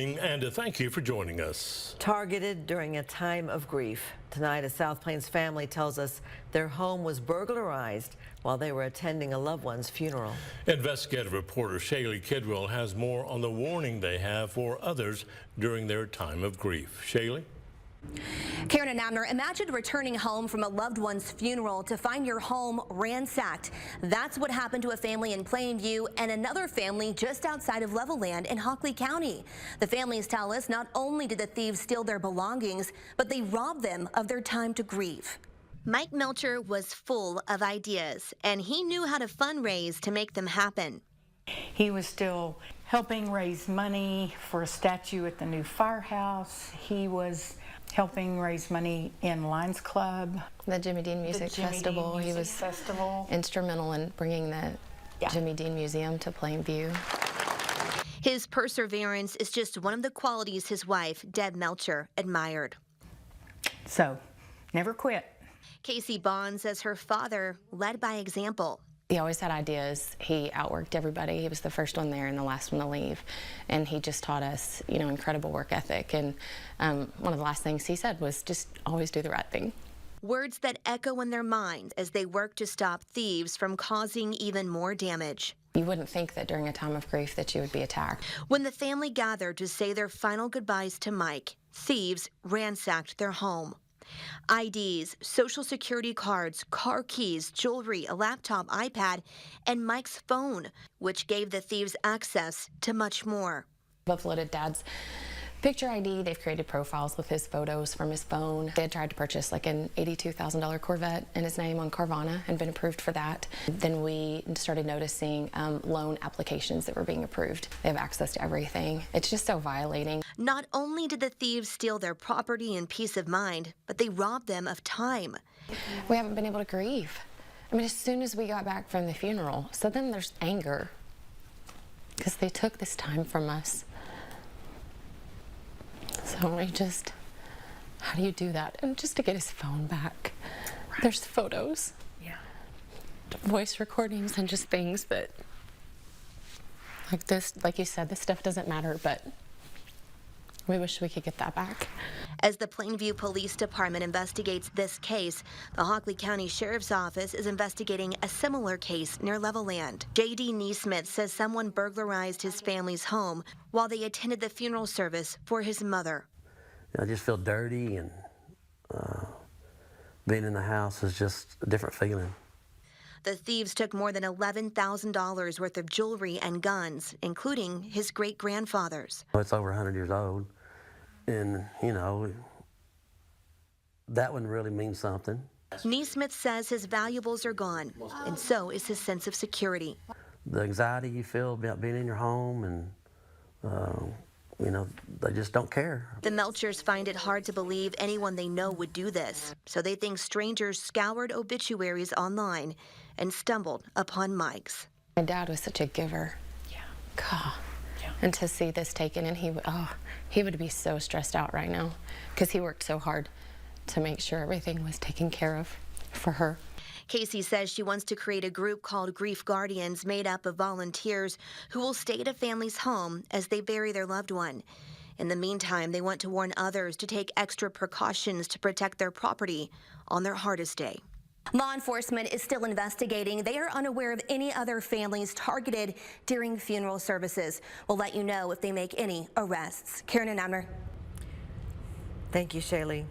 And thank you for joining us. Targeted during a time of grief. Tonight, a South Plains family tells us their home was burglarized while they were attending a loved one's funeral. Investigative reporter Shaylee Kidwell has more on the warning they have for others during their time of grief. Shaylee? Karen and Abner, imagine returning home from a loved one's funeral to find your home ransacked. That's what happened to a family in Plainview and another family just outside of Levelland in Hockley County. The families tell us not only did the thieves steal their belongings, but they robbed them of their time to grieve. Mike Melcher was full of ideas, and he knew how to fundraise to make them happen. He was still helping raise money for a statue at the new firehouse. He was helping raise money in Lions Club. The Jimmy Dean Music Festival. He was instrumental in bringing the Jimmy Dean Museum to Plainview. His perseverance is just one of the qualities his wife, Deb Melcher, admired. So, never quit. Casey Bond says her father led by example. He always had ideas. He outworked everybody. He was the first one there and the last one to leave. And he just taught us, incredible work ethic. And one of the last things he said was just always do the right thing. Words that echo in their minds as they work to stop thieves from causing even more damage. You wouldn't think that during a time of grief that you would be attacked. When the family gathered to say their final goodbyes to Mike, thieves ransacked their home. IDs, social security cards, car keys, jewelry, a laptop, iPad, and Mike's phone, which gave the thieves access to much more. Uploaded Dad's picture ID. They've created profiles with his photos from his phone. They had tried to purchase like an $82,000 Corvette in his name on Carvana and been approved for that. Then we started noticing loan applications that were being approved. They have access to everything. It's just so violating. Not only did the thieves steal their property and peace of mind, but they robbed them of time. We haven't been able to grieve. I mean, as soon as we got back from the funeral, so then there's anger because they took this time from us. So how do you do that? And just to get his phone back, there's photos, voice recordings, and just things that, like this, like you said, this stuff doesn't matter, but we wish we could get that back. As the Plainview Police Department investigates this case, the Hockley County Sheriff's Office is investigating a similar case near Levelland. J.D. Neesmith says someone burglarized his family's home while they attended the funeral service for his mother. I just feel dirty, and being in the house is just a different feeling. The thieves took more than $11,000 worth of jewelry and guns, including his great-grandfather's. It's over 100 years old, and, that one really means something. Neesmith says his valuables are gone, and so is his sense of security. The anxiety you feel about being in your home, and, they just don't care. The Melchers find it hard to believe anyone they know would do this, so they think strangers scoured obituaries online and stumbled upon Mike's. My dad was such a giver. God. And to see this taken, and he would be so stressed out right now because he worked so hard to make sure everything was taken care of for her. Casey says she wants to create a group called Grief Guardians made up of volunteers who will stay at a family's home as they bury their loved one. In the meantime, they want to warn others to take extra precautions to protect their property on their hardest day. Law enforcement is still investigating. They are unaware of any other families targeted during funeral services. We'll let you know if they make any arrests. Karen and Abner. Thank you, Shaylee.